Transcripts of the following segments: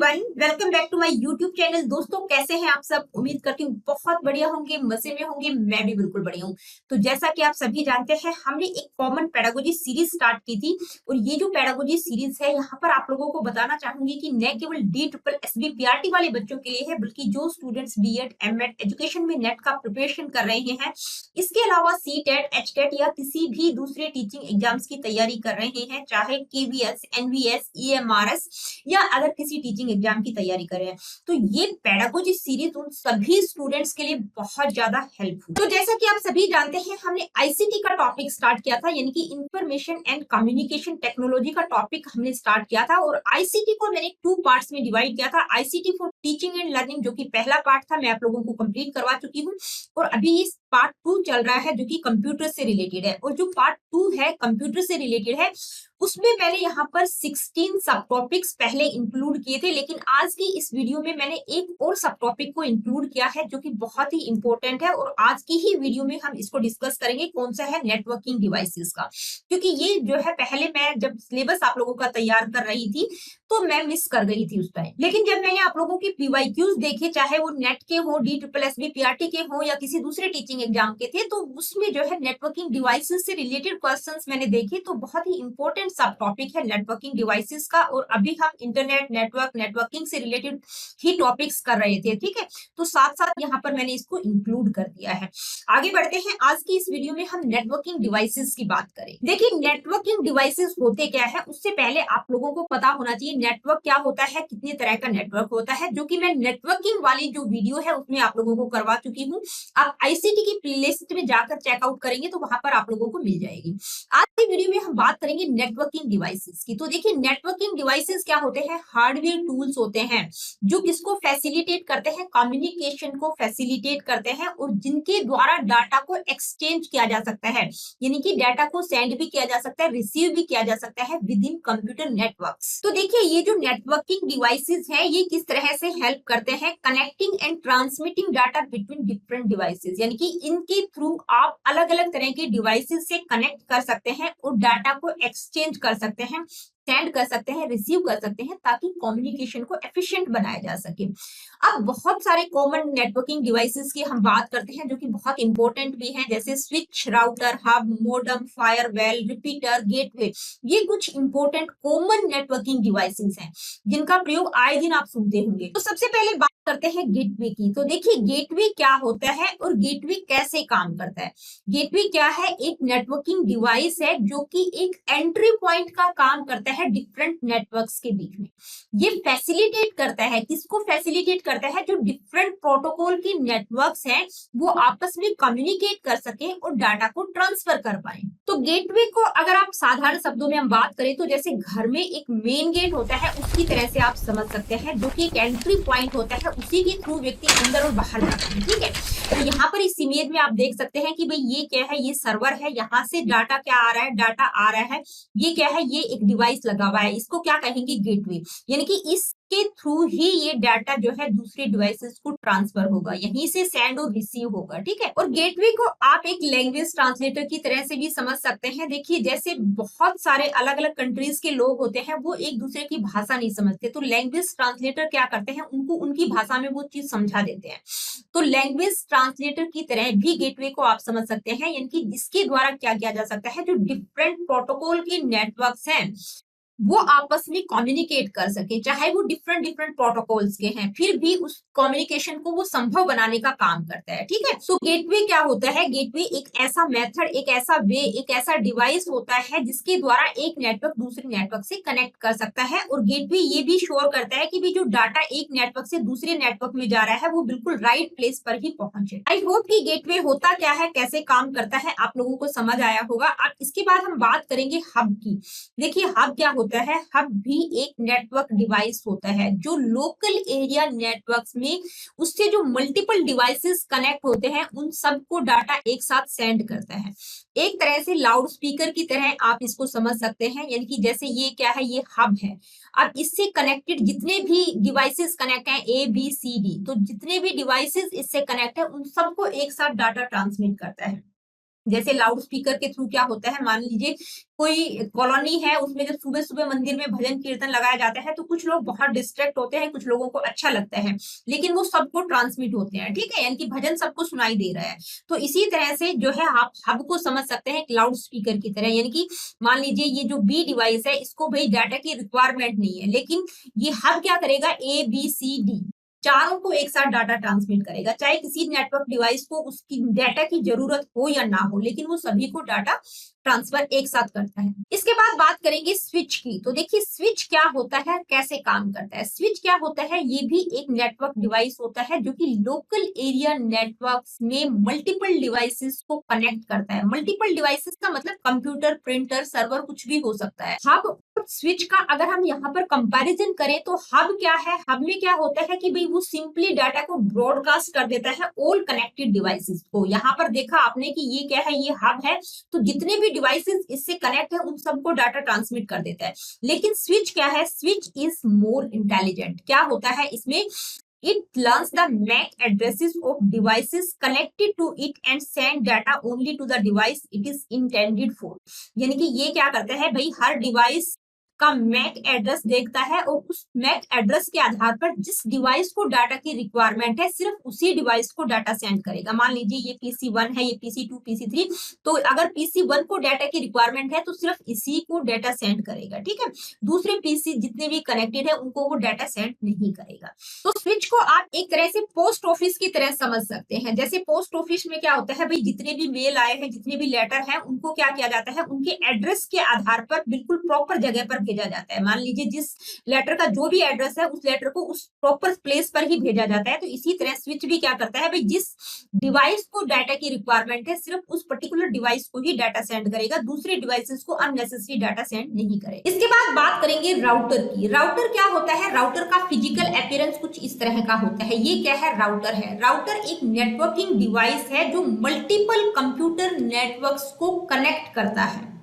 Everyone, welcome back to my YouTube channel. दोस्तों, कैसे हैं आप सब? उम्मीद करती हूँ बहुत बढ़िया होंगे, मजे में होंगे। मैं भी बिल्कुल बढ़िया हूँ। तो जैसा कि आप सभी जानते हैं, हमने एक कॉमन पेडागोजी सीरीज स्टार्ट की थी और ये जो पेडागोजी सीरीज है, यहाँ पर आप लोगों को बताना चाहूंगी कि न केवल DSSB-PRT वाले बच्चों के लिए है, बल्कि जो स्टूडेंट्स बीएड एमएड एजुकेशन में नेट का प्रिपरेशन कर रहे हैं, इसके अलावा सीटेट, एचटेट या किसी भी दूसरे टीचिंग एग्जाम्स की तैयारी कर रहे हैं, चाहे केवीएस, एनवीएस, ईएमआरएस या अगर किसी टीचिंग एग्जाम की तैयारी कर रहे हैं, तो ये पेडागोजी सीरीज उन सभी स्टूडेंट्स के लिए बहुत ज्यादा हेल्पफुल। तो जैसा कि आप सभी जानते हैं, हमने आईसीटी का टॉपिक स्टार्ट किया था, यानी कि इंफॉर्मेशन एंड कम्युनिकेशन टेक्नोलॉजी का टॉपिक हमने स्टार्ट किया था और आईसीटी को मैंने 2 पार्ट्स में डिवाइड किया था। ICT for teaching and learning, जो कि पहला पार्ट था, मैं आप लोगों को कंप्लीट करवा चुकी हूँ और अभी इस पार्ट 2 चल रहा है, जो कि कंप्यूटर से रिलेटेड है। और जो पार्ट 2 है, कंप्यूटर से रिलेटेड है, उसमें मैंने यहाँ पर 16 सब टॉपिक्स पहले इंक्लूड किए थे, लेकिन आज की इस वीडियो में मैंने एक और सब टॉपिक को इंक्लूड किया है, जो कि बहुत ही इंपॉर्टेंट है और आज की ही वीडियो में हम इसको डिस्कस करेंगे। कौन सा है? नेटवर्किंग डिवाइसेस का। क्योंकि ये जो है, पहले मैं जब सिलेबस आप लोगों का तैयार कर रही थी तो मैं मिस कर गई थी उस टाइम, लेकिन जब मैंने आप लोगों की पीवाईक्यूज देखे, चाहे वो नेट के हो, DSSB-PRT के हो या किसी दूसरे टीचिंग एग्जाम के थे, तो उसमें जो है नेटवर्किंग डिवाइसेस से रिलेटेड क्वेश्चंस मैंने देखे। तो बहुत ही इंपॉर्टेंट सब टॉपिक है नेटवर्किंग डिवाइसेस का और अभी हम इंटरनेट नेटवर्किंग से रिलेटेड ही टॉपिक्स कर रहे थे, ठीक है। तो साथ साथ यहाँ पर मैंने इसको इंक्लूड कर दिया है। आगे बढ़ते हैं, आज की इस वीडियो में हम नेटवर्किंग डिवाइसेस की बात करें। देखिए, नेटवर्किंग डिवाइसेस होते क्या है, उससे पहले आप लोगों को पता होना चाहिए नेटवर्क क्या होता है, कितने तरह का नेटवर्क होता है, जो कि मैं नेटवर्किंग वाली जो वीडियो है उसमें आप लोगों को करवा चुकी हूँ। आप आईसीटी की प्लेलिस्ट में जाकर चेकआउट करेंगे तो वहां पर आप लोगों को मिल जाएगी। आज की वीडियो में हम बात करेंगे नेटवर्किंग डिवाइसेस की। तो देखिए, नेटवर्किंग डिवाइसेस क्या होते हैं? हार्डवेयर टूल्स होते हैं जो किसको फैसिलिटेट करते हैं? कम्युनिकेशन को फैसिलिटेट करते हैं और जिनके द्वारा डाटा को एक्सचेंज किया जा सकता है, यानी कि डाटा को सेंड भी किया जा सकता है, रिसीव भी किया जा सकता है विद इन कंप्यूटर नेटवर्क्स। तो देखिए, ये जो नेटवर्किंग डिवाइसेस हैं, ये किस तरह से हेल्प करते हैं? Connecting and transmitting data between different devices, यानी कि इनके थ्रू आप अलग अलग तरह के डिवाइसेस से कनेक्ट कर सकते हैं और डाटा को एक्सचेंज कर सकते हैं, सेंड कर सकते हैं, रिसीव कर सकते हैं, ताकि कम्युनिकेशन को एफिशिएंट बनाया जा सके। अब बहुत सारे कॉमन नेटवर्किंग डिवाइसेस की हम बात करते हैं, जो कि बहुत इंपॉर्टेंट भी हैं, जैसे switch, router, hub, modem, firewall, repeater, gateway. ये कुछ इंपॉर्टेंट कॉमन नेटवर्किंग डिवाइसेस हैं जिनका प्रयोग आए दिन आप सुनते होंगे। तो सबसे पहले बात करते हैं गेटवे की। तो देखिए, गेटवे क्या होता है और गेटवे कैसे काम करता है। गेटवे क्या है? एक नेटवर्किंग डिवाइस है जो कि एक एंट्री पॉइंट का काम करता है डिफरेंट नेटवर्क्स के बीच में। ये फैसिलिटेट करता है, किसको फैसिलिटेट करता है? जो डिफरेंट प्रोटोकॉल की नेटवर्क्स हैं, वो आपस में कम्युनिकेट कर सके और डाटा को ट्रांसफर कर पाए। तो गेटवे को अगर आप साधारण शब्दों में हम बात करें, तो जैसे घर में एक मेन गेट होता है, उसकी तरह से आप समझ सकते हैं, जो कि एक एंट्री पॉइंट होता है, उसी के थ्रू व्यक्ति अंदर और बाहर जाता है, ठीक है। तो यहाँ पर इस इमेज में आप देख सकते हैं कि भाई ये क्या है? ये सर्वर है, यहाँ से डाटा क्या आ रहा है? डाटा आ रहा है। ये क्या है? ये एक डिवाइस लगा हुआ है, इसको क्या कहेंगे? गेटवे। यानी कि इसके थ्रू ही ये डाटा जो है दूसरे डिवाइसेस को ट्रांसफर होगा, यहीं से सेंड और रिसीव होगा, ठीक है। और गेटवे को आप एक लैंग्वेज ट्रांसलेटर की तरह से भी समझ सकते हैं। देखिए, जैसे बहुत सारे अलग अलग कंट्रीज के लोग होते हैं, वो एक दूसरे की भाषा नहीं समझते, तो लैंग्वेज ट्रांसलेटर क्या करते हैं? उनको उनकी भाषा में वो चीज समझा देते हैं। तो लैंग्वेज ट्रांसलेटर की तरह भी गेटवे को आप समझ सकते हैं, यानी कि जिसके द्वारा क्या किया जा सकता है? जो डिफरेंट प्रोटोकॉल के नेटवर्क्स हैं, वो आपस में कम्युनिकेट कर सके, चाहे वो डिफरेंट प्रोटोकॉल्स के हैं, फिर भी उस कम्युनिकेशन को वो संभव बनाने का काम करता है, ठीक है। तो गेटवे क्या होता है? गेटवे एक ऐसा मेथड, एक ऐसा वे, एक ऐसा डिवाइस होता है जिसके द्वारा एक नेटवर्क दूसरे नेटवर्क से कनेक्ट कर सकता है। और गेटवे ये भी श्योर करता है कि भी जो डाटा एक नेटवर्क से दूसरे नेटवर्क में जा रहा है, वो बिल्कुल राइट प्लेस पर ही पहुंचे। आई होप कि गेटवे होता क्या है, कैसे काम करता है, आप लोगों को समझ आया होगा। अब इसके बाद हम बात करेंगे हब की। देखिए, हब क्या होता है? हब भी एक नेटवर्क डिवाइस होता है जो लोकल एरिया नेटवर्क्स में उससे जो मल्टीपल डिवाइसेस कनेक्ट होते हैं, उन सबको डाटा एक साथ सेंड करता है। एक तरह से लाउड स्पीकर की तरह आप इसको समझ सकते हैं, यानी कि जैसे ये क्या है? ये हब है। अब इससे कनेक्टेड जितने भी डिवाइसेस कनेक्ट हैं, ABCD, तो जितने भी डिवाइसेस इससे कनेक्ट है, उन सबको एक साथ डाटा ट्रांसमिट करता है। जैसे लाउड स्पीकर के थ्रू क्या होता है, मान लीजिए कोई कॉलोनी है, उसमें जब सुबह सुबह मंदिर में भजन कीर्तन लगाया जाता है तो कुछ लोग बहुत डिस्ट्रैक्ट होते हैं, कुछ लोगों को अच्छा लगता है, लेकिन वो सबको ट्रांसमिट होते हैं, ठीक है, यानी कि भजन सबको सुनाई दे रहा है। तो इसी तरह से जो है आप हब को समझ सकते हैं एक लाउड स्पीकर की तरह, यानी कि मान लीजिए ये जो बी डिवाइस है, इसको भाई डाटा की रिक्वायरमेंट नहीं है, लेकिन ये हब क्या करेगा, ए बी सी डी चारों को एक साथ डाटा ट्रांसमिट करेगा, चाहे किसी नेटवर्क डिवाइस को उसकी डाटा की जरूरत हो या ना हो, लेकिन वो सभी को डाटा ट्रांसफर एक साथ करता है। इसके बाद बात करेंगे स्विच की। तो देखिए स्विच क्या होता है, कैसे काम करता है। स्विच क्या होता है, ये भी एक नेटवर्क डिवाइस होता है जो कि लोकल एरिया नेटवर्क्स में मल्टीपल डिवाइसेस को कनेक्ट करता है। मल्टीपल डिवाइसेस का मतलब कंप्यूटर, प्रिंटर, सर्वर कुछ भी हो सकता है। हब स्विच का अगर हम यहाँ पर कंपैरिजन करें तो हब क्या है, हब में क्या होता है कि भाई वो सिंपली डाटा को ब्रॉडकास्ट कर देता है ऑल कनेक्टेड डिवाइसेस को। यहाँ पर देखा आपने कि ये क्या है, ये हब है, तो जितने भी डिवाइसेस इससे कनेक्ट है उन सबको डाटा ट्रांसमिट कर देता है। लेकिन स्विच क्या है, स्विच इज मोर इंटेलिजेंट। क्या होता है इसमें, it learns the MAC addresses of devices connected to it and send data only to the device it is intended for। यानी कि ये क्या करता है भाई, हर डिवाइस का मैक एड्रेस देखता है और उस मैक एड्रेस के आधार पर जिस डिवाइस को डाटा की रिक्वायरमेंट है सिर्फ उसी डिवाइस को डाटा सेंड करेगा। मान लीजिए ये PC1 है, ये PC2, PC3, तो अगर PC1 को डाटा की रिक्वायरमेंट है तो सिर्फ इसी को डाटा सेंड करेगा, ठीक है, दूसरे PC जितने भी कनेक्टेड है उनको वो डाटा सेंड नहीं करेगा। तो स्विच को आप एक तरह से पोस्ट ऑफिस की तरह समझ सकते हैं। जैसे पोस्ट ऑफिस में क्या होता है भाई, जितने भी मेल आए हैं, जितने भी लेटर हैं, उनको क्या किया जाता है, उनके एड्रेस के आधार पर बिल्कुल प्रॉपर जगह पर भेजा जाता है। मान लीजिए जिस लेटर का जो भी एड्रेस है उस लेटर को उस प्रॉपर प्लेस पर ही भेजा जाता है। तो इसी तरह स्विच भी क्या करता है भाई, जिस डिवाइस को डाटा की रिक्वायरमेंट है सिर्फ उस पर्टिकुलर डिवाइस को ही डाटा सेंड करेगा, दूसरे डिवाइसेस को अननेसेसरी डाटा सेंड नहीं करेगा। इसके बाद बात करेंगे राउटर की। राउटर क्या होता है, राउटर का फिजिकल अपीयरेंस कुछ इस तरह का होता है। ये क्या है, राउटर है। राउटर एक नेटवर्किंग डिवाइस है जो मल्टीपल कंप्यूटर नेटवर्क्स को कनेक्ट करता है।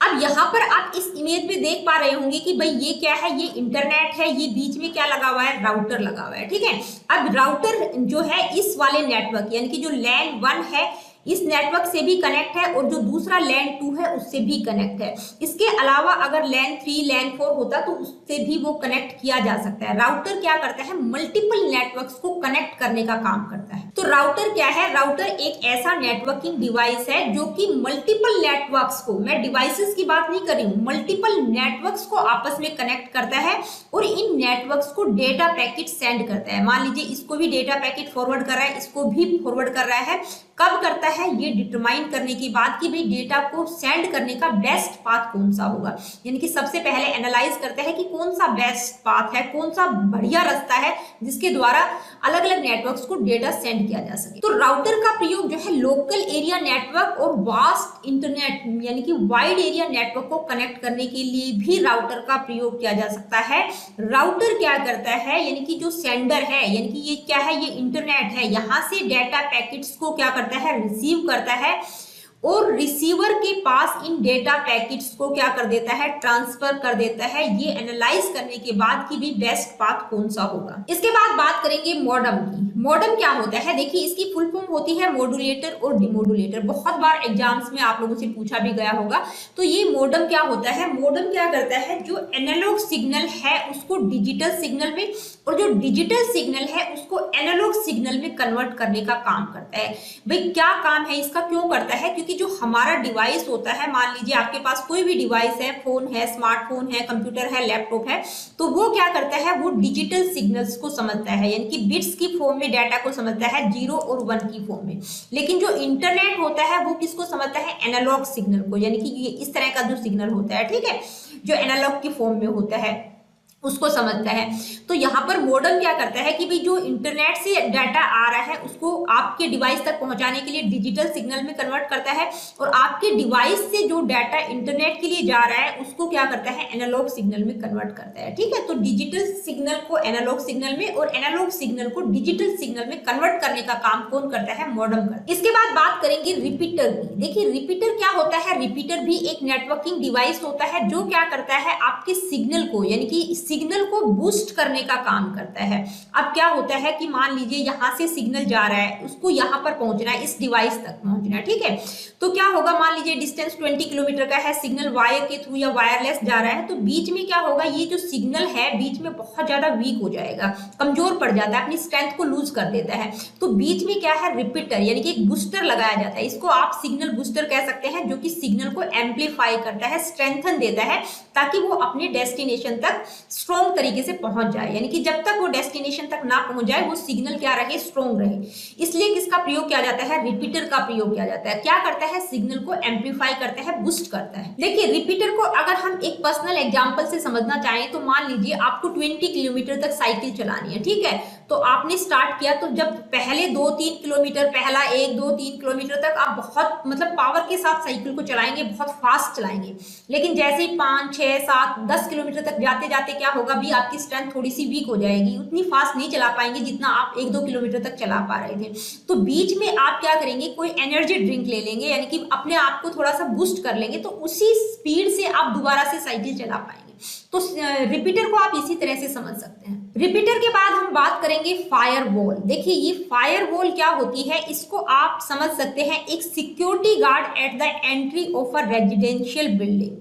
अब यहाँ पर आप इस इमेज में देख पा रहे होंगे कि भाई ये क्या है, ये इंटरनेट है, ये बीच में क्या लगा हुआ है, राउटर लगा हुआ है, ठीक है। अब राउटर जो है इस वाले नेटवर्क यानी कि जो लैन 1 है इस नेटवर्क से भी कनेक्ट है और जो दूसरा लैन 2 है उससे भी कनेक्ट है। इसके अलावा अगर लैन 3, लैन 4 होता तो उससे भी वो कनेक्ट किया जा सकता है। राउटर क्या करता है, मल्टीपल नेटवर्क्स को कनेक्ट करने का काम करता है। तो राउटर क्या है, राउटर एक ऐसा नेटवर्किंग डिवाइस है जो कि मल्टीपल नेटवर्क्स को, मैं डिवाइसेस की बात नहीं कर रही हूँ, मल्टीपल नेटवर्क्स को आपस में कनेक्ट करता है और इन नेटवर्क्स को डेटा पैकेट सेंड करता है। मान लीजिए इसको भी डेटा पैकेट फॉरवर्ड कर रहा है, इसको भी फॉरवर्ड कर रहा है। कब करता है, ये डिटरमाइन करने की बात कि भाई डेटा को सेंड करने का बेस्ट पाथ कौन सा होगा। यानी कि सबसे पहले एनालाइज करता है कि कौन सा बेस्ट पाथ है, कौन सा बढ़िया रास्ता है जिसके द्वारा अलग अलग नेटवर्क्स को डेटा सेंड किया जा सके। तो राउटर का प्रयोग जो है लोकल एरिया नेटवर्क और वास्ट इंटरनेट यानी कि वाइड एरिया नेटवर्क को कनेक्ट करने के लिए भी राउटर का प्रयोग किया जा सकता है। राउटर क्या करता है, यानी कि जो सेंडर है, यानी कि ये क्या है, ये इंटरनेट है, यहाँ से डेटा पैकेट्स को क्या करता है, रिसीव करता है और रिसीवर के पास इन डेटा पैकेट्स को क्या कर देता है, ट्रांसफर कर देता है, ये एनालाइज करने के बाद कि भी बेस्ट पाथ कौन सा होगा। इसके बाद बात करेंगे मॉडम की। मॉडम क्या होता है, देखिए इसकी फुल फॉर्म होती है मॉड्यूलेटर और डिमॉड्यूलेटर। बहुत बार एग्जाम्स में आप लोगों से पूछा भी गया होगा। तो ये मॉडम क्या होता है, मॉडम क्या करता है, जो एनालॉग सिग्नल है उसको डिजिटल सिग्नल में और जो डिजिटल सिग्नल है उसको एनालॉग सिग्नल में कन्वर्ट करने का काम करता है। भाई क्या काम है इसका, क्यों करता है, क्योंकि जो हमारा डिवाइस होता है, मान लीजिए आपके पास कोई भी डिवाइस है, फोन है, स्मार्टफोन है, कंप्यूटर है, लैपटॉप है, तो वो क्या करता है, वो डिजिटल सिग्नल्स को समझता है, यानी कि बिट्स की फॉर्म में डाटा को समझता है, 0 और 1 की फॉर्म में। लेकिन जो इंटरनेट होता है वो किसको समझता है, एनालॉग सिग्नल को, यानी कि ये इस तरह का जो सिग्नल होता है, ठीक है, जो एनालॉग की फॉर्म में होता है उसको समझता है। तो यहाँ पर मॉडम क्या करता है कि भाई जो इंटरनेट से डाटा आ रहा है उसको आपके डिवाइस तक पहुंचाने के लिए डिजिटल सिग्नल में कन्वर्ट करता है और आपके डिवाइस से जो डाटा इंटरनेट के लिए जा रहा है उसको क्या करता है, एनालॉग सिग्नल में कन्वर्ट करता है, ठीक है। तो डिजिटल सिग्नल को एनालॉग सिग्नल में और एनालॉग सिग्नल को डिजिटल सिग्नल में कन्वर्ट करने का काम कौन करता है, मॉडम करता है। इसके बाद बात करेंगे रिपीटर की। देखिए रिपीटर क्या होता है, रिपीटर भी एक नेटवर्किंग डिवाइस होता है जो क्या करता है, आपके सिग्नल को यानी कि सिग्नल को बूस्ट करने का काम करता है। अब क्या होता है कि मान लीजिए यहाँ से सिग्नल जा रहा है, उसको यहाँ पर पहुंचना है, इस डिवाइस तक पहुंचना है, ठीक है। तो क्या होगा, मान लीजिए डिस्टेंस 20 किलोमीटर का है, सिग्नल वायर के थ्रू या वायरलेस जा रहा है, तो बीच में क्या होगा, ये जो सिग्नल है बीच में बहुत ज्यादा वीक हो जाएगा, कमजोर पड़ जाता है, अपनी स्ट्रेंथ को लूज कर देता है। तो बीच में क्या है, रिपीटर यानी कि एक बूस्टर लगाया जाता है, इसको आप सिग्नल बूस्टर कह सकते हैं, जो कि सिग्नल को एम्पलीफाई करता है, स्ट्रेंथन देता है, ताकि वो अपने डेस्टिनेशन तक स्ट्रॉन्ग तरीके से पहुंच जाए। यानी कि जब तक वो डेस्टिनेशन तक ना पहुंच जाए, वो सिग्नल क्या रहे, स्ट्रॉन्ग रहे। इसलिए किसका प्रयोग किया जाता है, रिपीटर का प्रयोग किया जाता है। क्या करता है, सिग्नल को एम्पलीफाई करता है, बूस्ट करता है। देखिए रिपीटर को अगर हम एक पर्सनल एग्जांपल से समझना चाहें तो मान लीजिए आपको 20 किलोमीटर तक साइकिल चलानी है, ठीक है। तो आपने स्टार्ट किया, तो जब पहले 2-3 किलोमीटर, पहला 1-2-3 किलोमीटर तक आप बहुत मतलब पावर के साथ साइकिल को चलाएंगे, बहुत फास्ट चलाएंगे। लेकिन जैसे ही 5, 6, 7, 10 किलोमीटर तक जाते जाते क्या होगा, भी आपकी स्ट्रेंथ थोड़ी सी वीक हो जाएगी, उतनी फास्ट नहीं चला पाएंगे जितना आप 1-2 किलोमीटर तक चला पा रहे थे। तो बीच में आप क्या करेंगे, कोई एनर्जी ड्रिंक ले लेंगे, यानी कि अपने आप को थोड़ा सा बूस्ट कर लेंगे, तो उसी स्पीड से आप दोबारा से साइकिल चला पाएंगे। तो रिपीटर को आप इसी तरह से समझ सकते हैं। रिपीटर के बाद हम बात करेंगे फायरवॉल। देखिए ये फायरवॉल क्या होती है, इसको आप समझ सकते हैं एक security guard at the entry of a residential building.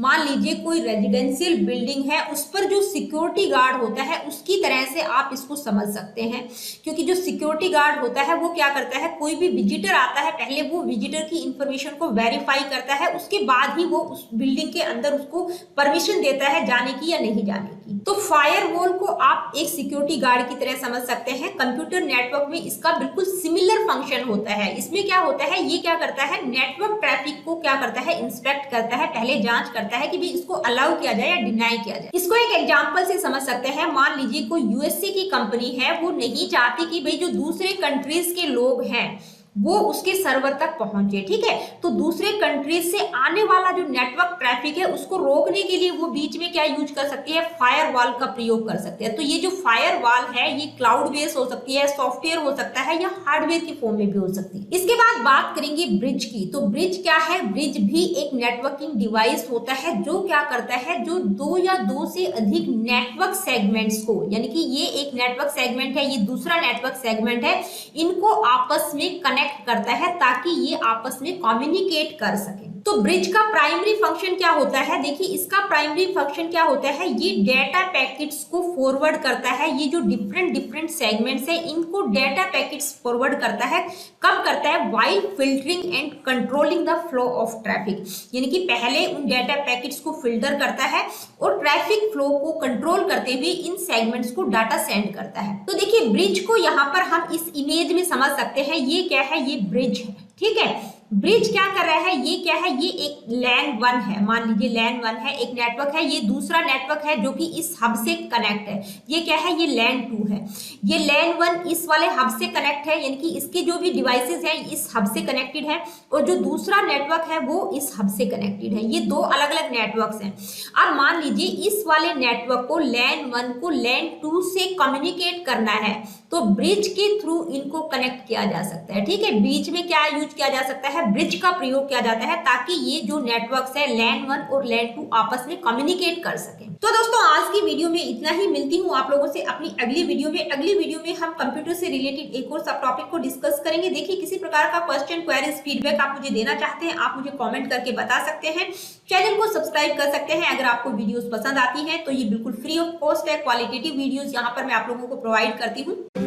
मान लीजिए कोई रेजिडेंशियल बिल्डिंग है, उस पर जो सिक्योरिटी गार्ड होता है, उसकी तरह से आप इसको समझ सकते हैं। क्योंकि जो सिक्योरिटी गार्ड होता है वो क्या करता है, कोई भी विजिटर आता है, पहले वो विजिटर की इंफॉर्मेशन को वेरीफाई करता है, उसके बाद ही वो उस बिल्डिंग के अंदर उसको परमिशन देता है जाने की या नहीं जाने की। तो फायरवॉल को आप एक सिक्योरिटी गार्ड की तरह समझ सकते हैं। कंप्यूटर नेटवर्क में इसका बिल्कुल सिमिलर फंक्शन होता है। इसमें क्या होता है, ये क्या करता है, नेटवर्क ट्रैफिक को क्या करता है, इंस्पेक्ट करता है, पहले जांच करता है कि भी इसको अलाउ किया जाए या डिनाई किया जाए। इसको एक एग्जांपल से समझ सकते हैं। मान लीजिए कोई यूएसए की कंपनी है, वो नहीं चाहती कि भाई जो दूसरे कंट्रीज के लोग हैं वो उसके सर्वर तक पहुंचे, ठीक है। तो दूसरे कंट्रीज से आने वाला जो नेटवर्क ट्रैफिक है उसको रोकने के लिए वो बीच में क्या यूज कर सकती है, फायरवॉल का प्रयोग कर सकते हैं। तो ये जो फायरवॉल है ये क्लाउड बेस्ड हो सकती है, सॉफ्टवेयर हो सकता है, या हार्डवेयर की फॉर्म में भी हो सकती है। इसके बाद बात करेंगे ब्रिज की। तो ब्रिज क्या है, ब्रिज भी एक नेटवर्किंग डिवाइस होता है जो क्या करता है, जो 2 या 2 से अधिक नेटवर्क सेगमेंट्स को, यानी कि ये एक नेटवर्क सेगमेंट है, ये दूसरा नेटवर्क सेगमेंट है, इनको आपस में कनेक्ट करता है ताकि ये आपस में कम्युनिकेट कर सके। तो ब्रिज का प्राइमरी फंक्शन क्या होता है, देखिए इसका प्राइमरी फंक्शन क्या होता है, ये डेटा पैकेट्स को फॉरवर्ड करता है। ये जो डिफरेंट सेगमेंट्स है इनको डेटा पैकेट्स फॉरवर्ड करता है। कब करता है, while filtering and controlling the flow of traffic, यानी कि पहले उन डेटा पैकेट्स को फिल्टर करता है और ट्रैफिक फ्लो को कंट्रोल करते हुए इन सेगमेंट्स को डाटा सेंड करता है। तो देखिए ब्रिज को यहाँ पर हम इस इमेज में समझ सकते हैं। ये क्या है, ये ब्रिज है, ठीक है। ब्रिज क्या कर रहा है, ये क्या है, ये एक लैन 1 है, मान लीजिए लैन 1 है, एक नेटवर्क है, ये दूसरा नेटवर्क है जो कि इस हब से कनेक्ट है। ये क्या है, ये लैन 2 है। ये लैन 1 इस वाले हब से कनेक्ट है, यानी कि इसके जो भी डिवाइसेस हैं इस हब से कनेक्टेड है, और जो दूसरा नेटवर्क है वो इस हब से कनेक्टेड है। ये 2 अलग अलग नेटवर्क्स हैं। अब मान लीजिए इस वाले नेटवर्क को लैन 1 को लैन 2 से कम्युनिकेट करना है, तो ब्रिज के थ्रू इनको कनेक्ट किया जा सकता है, ठीक है। बीच में क्या यूज किया जा सकता है, ब्रिज का प्रयोग किया जाता है ताकि ये जो नेटवर्क्स है लैन 1 और लैन 2 आपस में कम्युनिकेट कर सकें। तो दोस्तों आज की वीडियो में इतना ही। मिलती हूँ आप लोगों से अपनी अगली वीडियो में। अगली वीडियो में हम कंप्यूटर से रिलेटेड एक और सब टॉपिक को डिस्कस करेंगे। देखिए किसी प्रकार का क्वेश्चन, क्वेरीज, फीडबैक आप मुझे देना चाहते हैं, आप मुझे कमेंट करके बता सकते हैं। चैनल को सब्सक्राइब कर सकते हैं। अगर आपको वीडियोस पसंद आती हैं तो ये बिल्कुल फ्री ऑफ कॉस्ट है। क्वालिटेटिव वीडियोस यहाँ पर मैं आप लोगों को प्रोवाइड करती हूँ।